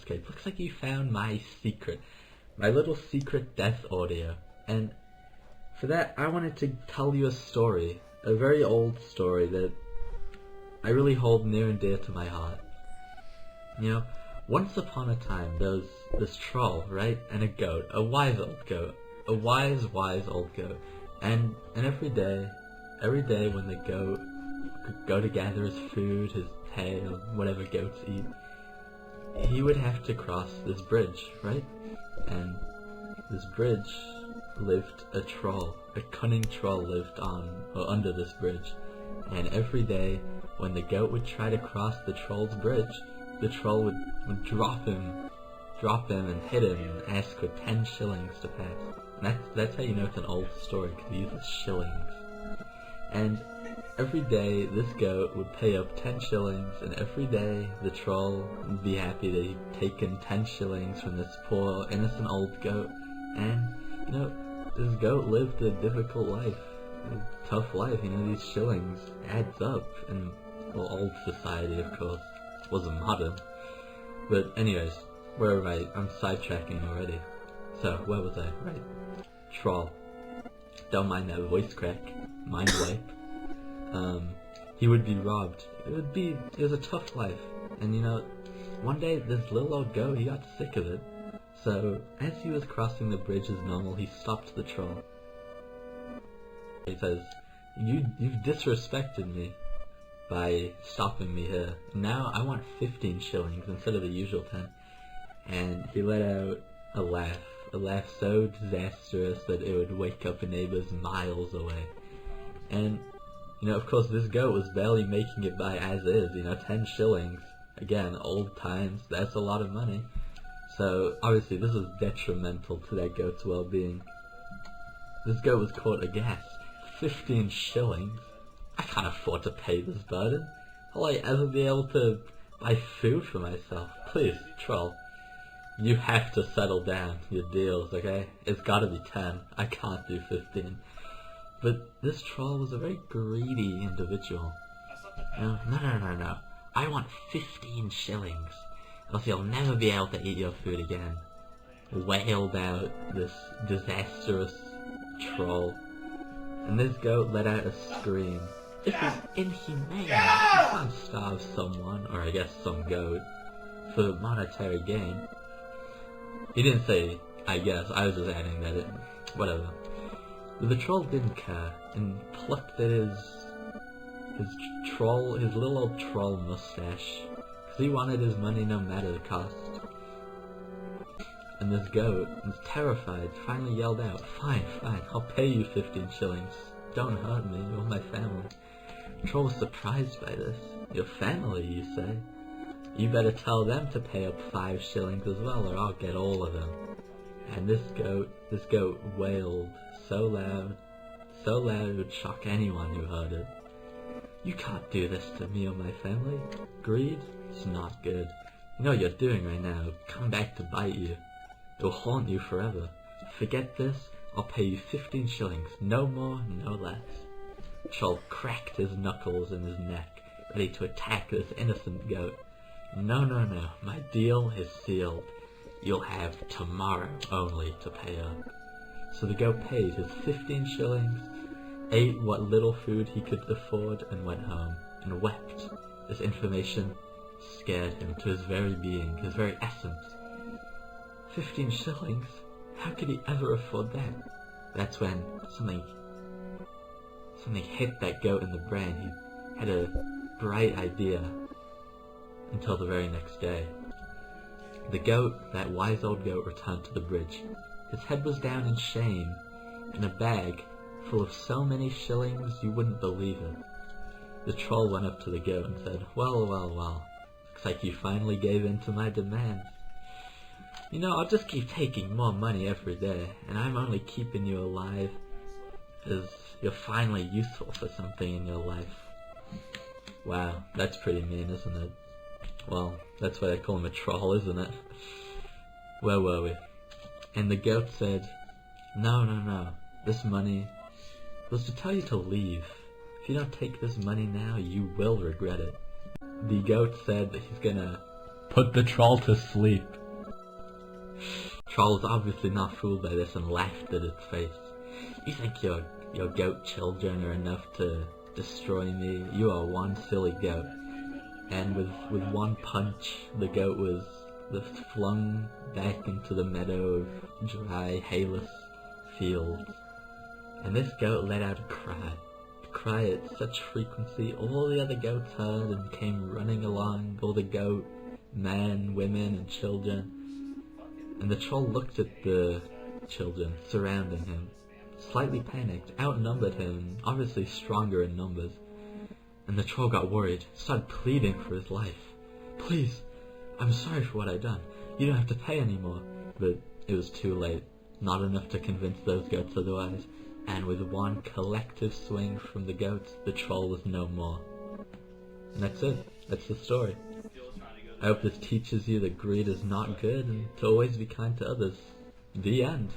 Nullscape. Looks like you found my secret. My little secret death audio. And for that, I wanted to tell you a story. A very old story that I really hold near and dear to my heart. You know, once upon a time, there was this troll, right? And a goat. A wise old goat. A wise old goat. And every day when the goat could go to gather his food, his tail, whatever goats eat, he would have to cross this bridge, right? And this bridge lived a troll. A cunning troll lived on or under this bridge. And every day when the goat would try to cross the troll's bridge, the troll would drop him and hit him and ask for 10 shillings to pass. And that's how you know it's an old story, because he uses shillings. And every day this goat would pay up 10 shillings, and every day the troll would be happy that he'd taken 10 shillings from this poor, innocent old goat. And, you know, this goat lived a difficult life, a tough life. You know, these shillings adds up in old society, of course. It wasn't modern. But anyways, where am I? I'm sidetracking already. So, where was I? Right. Troll. Don't mind that voice crack. Mind wipe. He would be robbed. It was a tough life. And you know, one day this little old goat, he got sick of it. So, as he was crossing the bridge as normal, he stopped the troll. He says, You've disrespected me by stopping me here. Now I want 15 shillings instead of the usual 10. And he let out a laugh so disastrous that it would wake up neighbors miles away. And, you know, of course this goat was barely making it by as is, you know, 10 shillings. Again, old times, that's a lot of money. So, obviously this was detrimental to that goat's well-being. This goat was caught aghast. 15 shillings? I can't afford to pay this burden. Will I ever be able to buy food for myself? Please, troll. You have to settle down your deals, okay? It's gotta be 10. I can't do 15. But this troll was a very greedy individual. No. I want 15 shillings, else you'll never be able to eat your food again. Wailed out this disastrous troll. And this goat let out a scream. This is inhumane. You can't starve someone, or I guess some goat, for monetary gain. He didn't say, I guess, I was just adding that in. Whatever. But the troll didn't care, and plucked at his little old troll mustache, because he wanted his money no matter the cost. And this goat was terrified, finally yelled out, Fine, I'll pay you 15 shillings. Don't hurt me or my family. The troll was surprised by this. Your family, you say? You better tell them to pay up 5 shillings as well, or I'll get all of them. And this goat wailed so loud it would shock anyone who heard it. You can't do this to me or my family. Greed? It's not good. You know what you're doing right now. Come back to bite you. It'll haunt you forever. Forget this, I'll pay you 15 shillings. No more, no less. Troll cracked his knuckles in his neck, ready to attack this innocent goat. No, my deal is sealed. You'll have tomorrow only to pay up. So the goat paid his 15 shillings, ate what little food he could afford, and went home, and wept. This information scared him to his very being, his very essence. 15 shillings? How could he ever afford that? That's when something hit that goat in the brain. He had a bright idea until the very next day. The goat, that wise old goat, returned to the bridge. His head was down in shame, in a bag full of so many shillings you wouldn't believe it. The troll went up to the goat and said, Well, looks like you finally gave in to my demands. You know, I'll just keep taking more money every day, and I'm only keeping you alive as you're finally useful for something in your life. Wow, that's pretty mean, isn't it? Well, that's why they call him a troll, isn't it? Where were we? And the goat said, No, this money was to tell you to leave. If you don't take this money now, you will regret it. The goat said that he's gonna put the troll to sleep. troll was obviously not fooled by this and laughed at its face. "You think your goat children are enough to destroy me? You are one silly goat." And with one punch, the goat was flung back into the meadow of dry, hayless fields. And this goat let out a cry at such frequency, all the other goats heard and came running along, all the goat men, women, and children. And the troll looked at the children surrounding him, slightly panicked, outnumbered him, obviously stronger in numbers. And the troll got worried, started pleading for his life. "Please, I'm sorry for what I've done. You don't have to pay anymore." But it was too late. Not enough to convince those goats otherwise. And with one collective swing from the goats, the troll was no more. And that's it. That's the story. I hope this teaches you that greed is not good and to always be kind to others. The end.